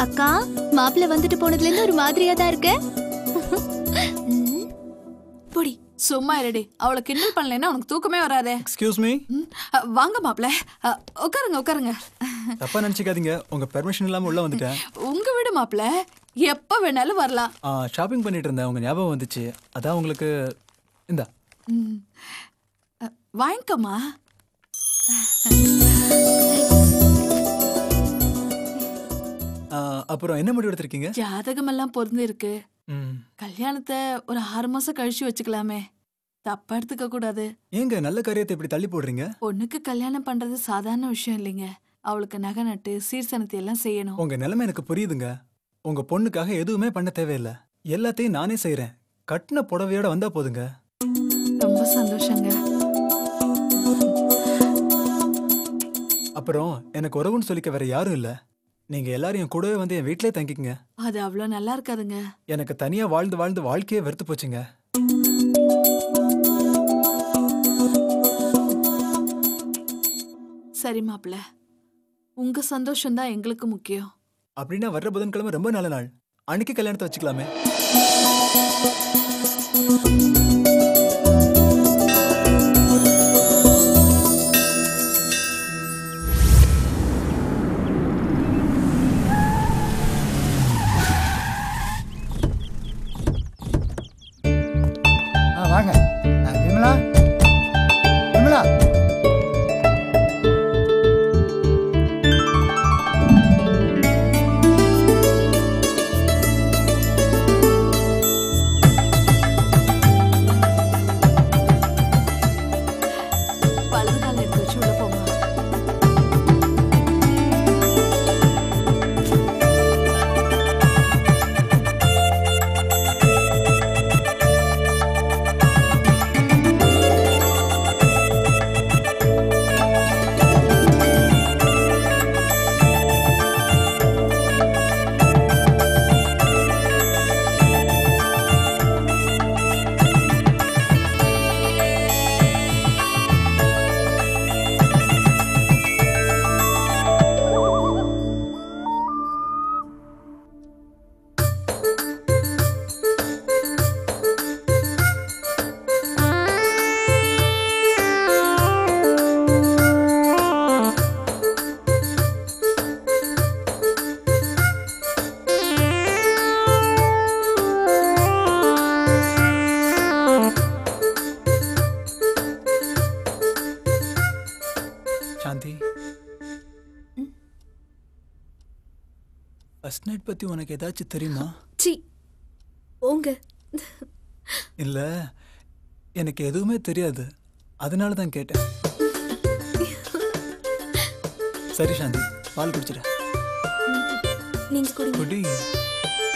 அக்கா, மாப்பிள்ள வந்துட்டு போனதுல இருந்து ஒரு மாதிரியா தான் இருக்க. போடி, சும்மா இருடி. அவளை கிண்டல் பண்ணலைன்னா உனக்கு தூக்கமே வராதே. Excuse me. வாங்க மாப்பிள்ள, உட்காருங்க உட்காருங்க. தப்பா நினைச்சுக்காதீங்க, உங்க பெர்மிஷன் இல்லாம உள்ள வந்துட்டேன். உங்க வீடு மாப்பிள்ள, எப்ப வேணாலும் வரலாம். ஷாப்பிங் பண்ணிட்டு இருந்தேன், உங்க ஞாபகம் வந்துச்சு, அதான் உங்களுக்கு. இந்தா வாங்கிக்கம்மா. அப்புறம் என்ன முடிவு எடுத்திருக்கீங்க? ஜாதகம் எல்லாம் பொருந்து இருக்கு. கல்யாணத்தை ஒரு 6 மாசம் கழிச்சு வச்சுக்கலாமே. தப்பா எடுத்துக்க கூடாது. ஏங்க நல்ல காரியத்தை இப்படி தள்ளி போடுறீங்க? பொண்ணுக்கு கல்யாணம் பண்றது சாதாரண விஷயம் இல்லைங்க. அவளுக்கு நகை நட்டு சீர்சனத்தை எல்லாம் செய்யணும். உங்க நிலைமை எனக்கு புரியுதுங்க. உங்க பொண்ணுக்காக எதுவுமே பண்ண தேவையில்லை, எல்லாத்தையும் நானே செய்யறேன். கட்டின புடவையோட வந்தா போதுங்க. ரொம்ப சந்தோஷங்க. அப்புறம் எனக்கு உறவுன்னு சொல்லிக்க வேற யாரும் இல்ல. நீங்க எல்லாரும் என் கூடவே வந்து என் வீட்டிலே தங்கிக்கங்க. அது அவ்வளவு நல்லா இருக்காதுங்க. எனக்கு தனியா வாழ்ந்து வாழ்ந்து வாழ்க்கையே வெறுத்து போச்சுங்க. சரி மாப்பிள்ள, உங்க சந்தோஷம் தான் எங்களுக்கு முக்கியம். அப்படின்னா வர்ற புதன்கிழமை ரொம்ப நல்ல நாள், அன்னைக்கு கல்யாணத்தை வச்சுக்கலாமே. வாங்க. விமலா, விமலா. வலது கால எடுத்து வச்சு உள்ள போமா. சாந்தி, ஃபர்ஸ்ட் நைட் பத்தி உனக்கு ஏதாச்சும் தெரியுமா? சி போங்க. இல்ல, எனக்கு எதுவுமே தெரியாது, அதனால தான் கேட்டேன். சரி சாந்தி, பால் குடிச்சிட. நீங்க குடிங்க. குடி.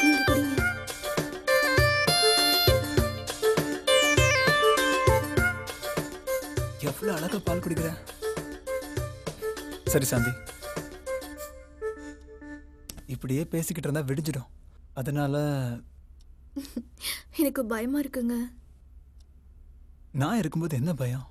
நீங்க குடிங்க. எவ்வளவு அழகா பால் குடிக்கிற. சரி சாந்தி, இப்படியே பேசிக்கிட்டு இருந்தா விடிஞ்சிடும், அதனால எனக்கு பயமா இருக்குங்க. நான் இருக்கும்போது என்ன பயம்?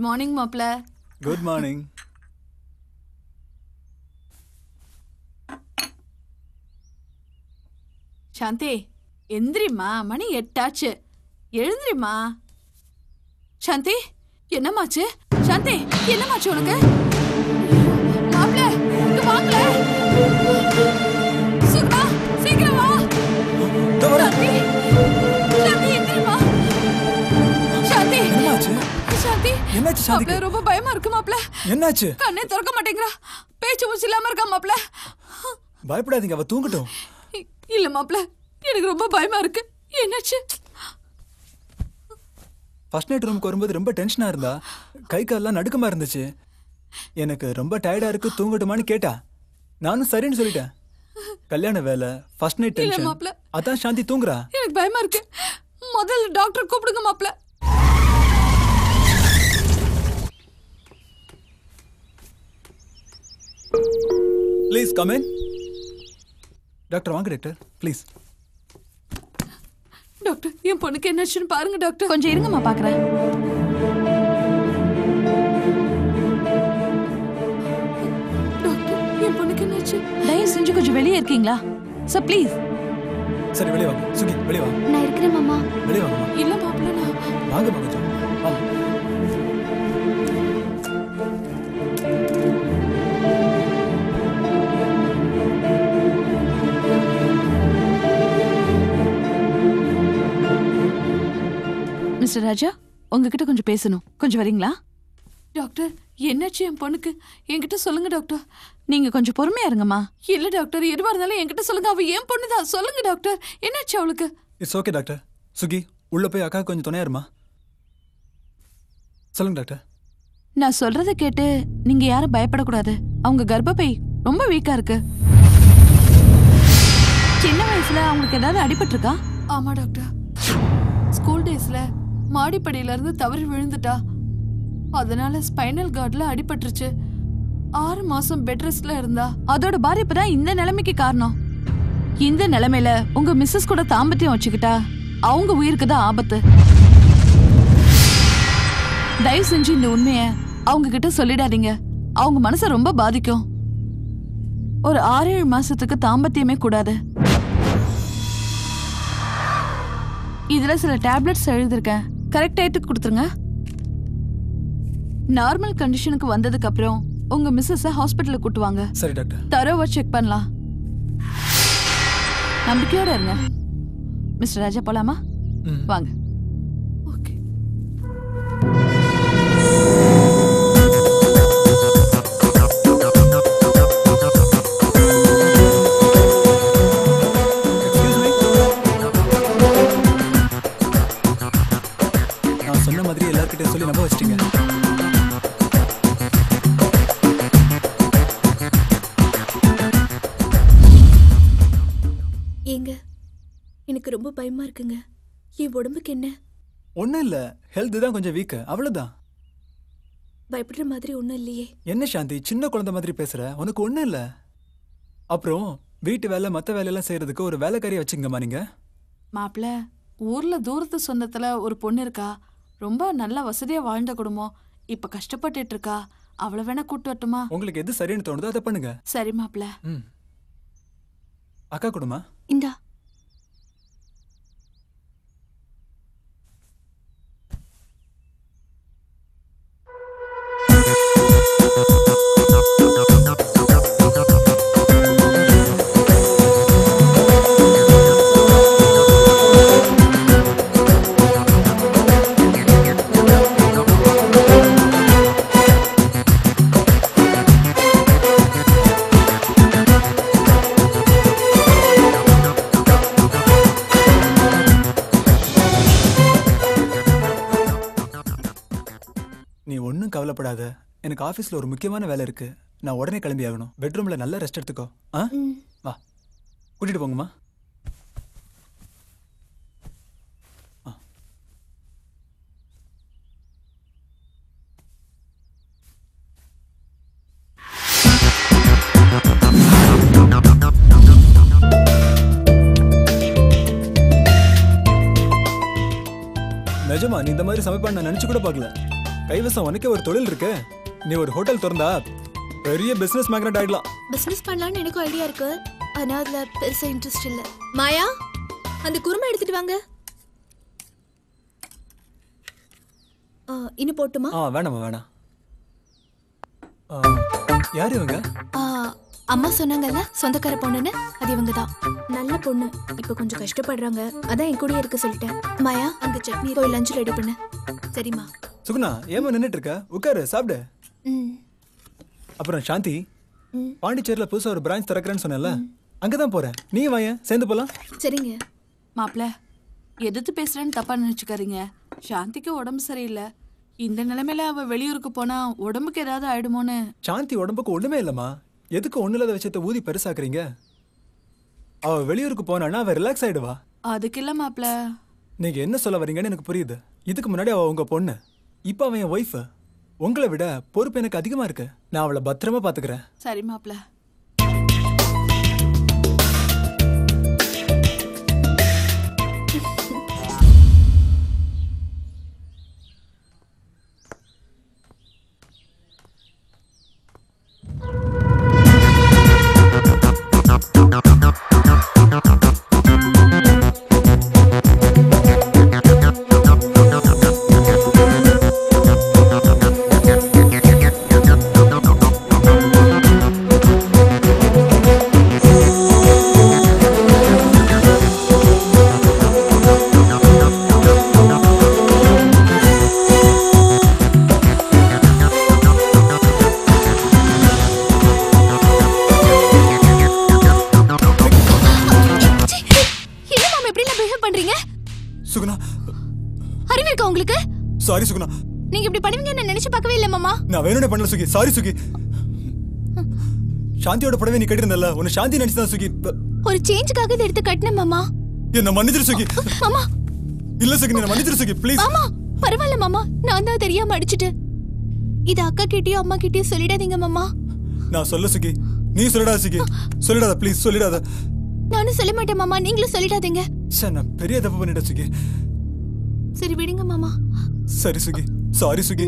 மார்னிங் மாப்ள. Good morning. சாந்தி எந்திரிம்மா, மணி 8 ஆச்சு. எழுந்திரிம்மா. சாந்தி என்னமாச்சு? சாந்தி என்னமாச்சு உனக்கு? மாப்ள இங்க வாங்க. சுகா சீக்கிரம் வா. சாந்தி சாந்தி எந்திரிம்மா. சாந்தி என்னாச்சு? சாந்தி என்னாச்சு சாந்தி? மாப்ள ரொம்ப பயமா இருக்கு மாப்ள. என்னாச்சு? கண்ணே திறக்க மாட்டேங்கறா. பேச்சு மூச்சு இல்லாம இருக்கா மாப்ள. பயப்படாதீங்க, அவ தூங்கட்டும். இல்ல மாப்ள, எனக்கு ரொம்ப பயமா இருக்கு. என்னாச்சு? ஃபர்ஸ்ட் நைட் ரூமுக்கு வரும்போது ரொம்ப டென்ஷனா இருந்தா, கை கால்லாம் நடுக்கமா இருந்துச்சு. எனக்கு ரொம்ப டயர்டா இருக்கு, தூங்கட்டுமான்னு கேட்டா. நானும் சரின்னு சொல்லிட்டேன். கல்யாண வேலை, ஃபர்ஸ்ட் நைட் இல்ல டென்ஷன், மாப்ள, அதான் சாந்தி தூங்குறா. எனக்கு பயமா இருக்கு. முதல்ல டாக்டர் கூப்பிடுங்க மாப்ள. Please come in. டாக்டர் வாங்க டாக்டர், ப்ளீஸ். டாக்டர் என் பொண்ணுக்கு என்னாச்சுன்னு பாருங்க டாக்டர். கொஞ்சம் இருங்கம்மா பாக்குறேன். டாக்டர் என் பொண்ணுக்கு என்னாச்சு? தயவு செஞ்சு கொஞ்சம் வெளியே இருக்கீங்களா சார் ப்ளீஸ்? சரி வெளியே வாங்க. சுகி வெளியே வாங்க. நான் இருக்கிறேன் மாமா. வெளியே வாங்கம்மா. இல்ல மாப்ள, நான் வாங்கம்மா கொஞ்சம் வாங்க. மிஸ்டர் ராஜா, உங்ககிட்ட கொஞ்சம் பேசணும். கொஞ்சம் வரீங்களா? டாக்டர் என்னாச்சு என் பொண்ணுக்கு? என்கிட்ட சொல்லுங்க டாக்டர். நீங்க கொஞ்சம் பொறுமையா இருங்கம்மா. இல்ல டாக்டர், எதுவா இருந்தாலும் என்கிட்ட சொல்லுங்க. அவ என் பொண்ணுதான். சொல்லுங்க டாக்டர், என்னாச்சு அவளுக்கு? It's okay doctor. சுகி உள்ள போய் அக்கா கொஞ்சம் துணையா இருமா. சொல்லுங்க டாக்டர். நான் சொல்றத கேட்டு நீங்க யாரும் பயப்படக்கூடாது. அவங்க கர்ப்பப்பை ரொம்ப வீக்கா இருக்கு. சின்ன வயசுல அவங்களுக்கு ஏதாவது அடிபட்டிருக்கா? ஆமா டாக்டர், ஸ்கூல் டேஸ்ல மாடிப்படியில இருந்து தவறி விழுந்துட்டா. அதனால ஸ்பைனல் கார்ட்ல அடிபட்டுருச்சு. 6 மாசம் பெட் ரெஸ்ட்ல இருந்தா. அதோட பாதிப்பு தான் இந்த நிலைமைக்கு காரணம். இந்த நிலைமையில உங்க மிஸ்ஸஸ் கூட தாம்பத்தியம் வச்சுக்கிட்டா அவங்க உயிருக்கு தான் ஆபத்து. தயவு செஞ்சு இந்த உண்மைய அவங்க கிட்ட சொல்லிடாதீங்க. அவங்க மனசை ரொம்ப பாதிக்கும். ஒரு 6-7 மாசத்துக்கு தாம்பத்தியமே கூடாது. இதுல சில டேப்லெட்ஸ் எழுதிருக்கேன், கரெக்ட் டயத்துக்கு கொடுத்துருங்க. நார்மல் கண்டிஷனுக்கு வந்ததுக்கு அப்புறம் உங்க மிஸ்ஸஸ் ஹாஸ்பிட்டலுக்கு கூட்டு வாங்க. சரி டாக்டர். தரோவா செக் பண்ணலாம். நம்பிக்கையோட இருங்க. மிஸ்டர் ராஜா போலாமா? வாங்க. ஓகே. Excuse me. நான் சொன்ன மாதிரி எல்லார்கிட்டயும் சொல்லி நம்ப வச்சிட்டீங்க. ஏங்க, எனக்கு ரொம்ப பயமா இருக்குங்க. என் உடம்புக்கு என்ன? ஒண்ணும் இல்ல, ஹெல்த் தான் கொஞ்சம் வீக், அவ்வளவுதான். பயப்படுற மாதிரி ஒண்ணும் இல்லையே. என்ன சாந்தி சின்ன குழந்தை மாதிரி பேசுற? உனக்கு ஒண்ணும் இல்ல. அப்புறம் வீட்டு வேலை மத்த வேலையெல்லாம் செய்யறதுக்கு ஒரு வேலைக்காரியை வச்சுங்கம்மா நீங்க. மாப்பிள்ள, ஊர்ல தூரத்து சொந்தத்துல ஒரு பொண்ணு இருக்கா. ரொம்ப நல்ல வசதியா வாழ்ந்த குடும்பம். இப்ப கஷ்டப்பட்டுட்டு இருக்கா. அவளை வேணா கூட்டு வரட்டுமா? உங்களுக்கு எது சரின்னு தோணுதோ அதை பண்ணுங்க. சரி மாப்பிள்ள. அக்கா கொடுமா. இந்தா. நீ ஒன்றும் கவலைப்படாத. எனக்கு ஆஃபீஸில் ஒரு முக்கியமான வேலை இருக்கு. நான் உடனே கிளம்பி ஆகணும். பெட்ரூமில் நல்லா ரெஸ்ட் எடுத்துக்கோ. ஆ வா, கூட்டிட்டு போங்கம்மா. நிஜமா நீ இந்த மாதிரி சமைப்பான்னு நான் நினச்சி கூட பார்க்கல. கைவசம் உனக்கே ஒரு தொழில் இருக்கு. நீ ஒரு ஹோட்டல் திறந்தா பெரிய பிசினஸ் மேக்னட் ஆயிடலாம். பிசினஸ் பண்ணலாம்னு எனக்கும் ஐடியா இருக்கு. ஆனா அதுல பெருசா இன்ட்ரெஸ்ட் இல்ல. மாயா, அந்த குருமா எடுத்துட்டு வாங்க. இன்னும் போட்டுமா? வேணாமா வேணாம். யார் இவங்க? அம்மா சொன்னாங்கல்ல சொந்தக்கார பொண்ணுன்னு, அது இவங்க தான். நல்ல பொண்ணு. இப்ப கொஞ்சம் கஷ்டப்படுறாங்க, அதான் என் கூடயே இருக்க சொல்லிட்டேன். மாயா, அங்க சட்னி போய் லஞ்ச் ரெடி பண்ணு. சரிம்மா. சுகுணா, ஏமா நின்னுட்டு இருக்க? உட்காரு, சாப்பிடு. அப்புறம் சாந்தி, பாண்டிச்சேரியில புதுசா ஒரு பிரான்ச் திறக்கிறேன்னு சொன்னல, அங்கதான் போறேன். நீ வாயேன், சேர்ந்து போலாம். சரிங்க. மாப்பிள்ள, எதிர்த்து பேசுறேன்னு தப்பா நினைச்சுக்காதீங்க. சாந்திக்கு உடம்பு சரியில்லை. இந்த நிலைமையில அவ வெளியூருக்கு போனா உடம்புக்கு ஏதாவது ஆயிடுமோன்னு. சாந்தி உடம்புக்கு ஒண்ணுமே இல்லம்மா. எதுக்கு ஒண்ணு இல்லாத விஷயத்த ஊதி பெருசாக்குறீங்க? அவ வெளியூருக்கு போனான்னா அவ ரிலாக்ஸ் ஆயிடுவா. அதுக்கு இல்ல மாப்பிள்ள. நீங்க என்ன சொல்ல வரீங்கன்னு எனக்கு புரியுது. இதுக்கு முன்னாடி அவ உங்க பொண்ணு, இப்ப அவன் என் ஒய்ஃப். உங்களை விட பொறுப்பு எனக்கு அதிகமா இருக்கு. நான் அவளை பத்திரமா பாத்துக்கிறேன். சரி மாப்பிள்ள. சாரி சுகுணா. நீங்க இப்படி பண்ணுவீங்கன்னு நான் நினைச்சு பார்க்கவே இல்ல மாமா. நான் வேணும்னே பண்ணல சுகி. சாரி சுகி. சாந்தியோட படவே நீ கட்டிருந்தல்ல, உன்னை சாந்தி நினைச்சுதான் சுகி. ஒரு சேஞ்சுக்காக இதை எடுத்து கட்டினேன் மாமா. என்ன மன்னிச்சிரு சுகி. மாமா. இல்ல சுகி, என்ன மன்னிச்சிரு சுகி ப்ளீஸ். மாமா, பரவாயில்ல மாமா. நான் தான் தெரியாம அடிச்சிட்டேன். இது அக்கா கிட்டயும் அம்மா கிட்டயும் சொல்லிடாதீங்க மாமா. நான் சொல்ல சுகி. நீ சொல்லிடாத சுகி. சொல்லிடாத ப்ளீஸ், சொல்லிடாத. நானும் சொல்ல மாட்டேன் மாமா, நீங்களும் சொல்லிடாதீங்க. நான் பெரிய தப்பு பண்ணிட்டேன் சுகி. சரி விடுங்க மாமா. சரி சுகி. சாரி சுகி.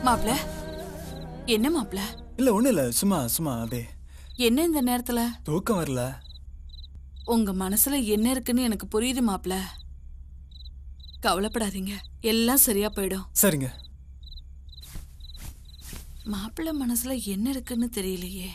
மாப்ள, என்ன மாப்ள? இல்ல ஒண்ணு இல்ல, சும்மா சும்மா அப்படியே. என்ன இந்த நேரத்துல? தூக்கம் வரல. உங்க மனசுல என்ன இருக்குன்னு எனக்கு புரியுது மாப்ள. கவலைப்படாதீங்க, எல்லாம் சரியா போயிடும். சரிங்க. மாப்பிள்ள மனசுல என்ன இருக்குன்னு தெரியலையே.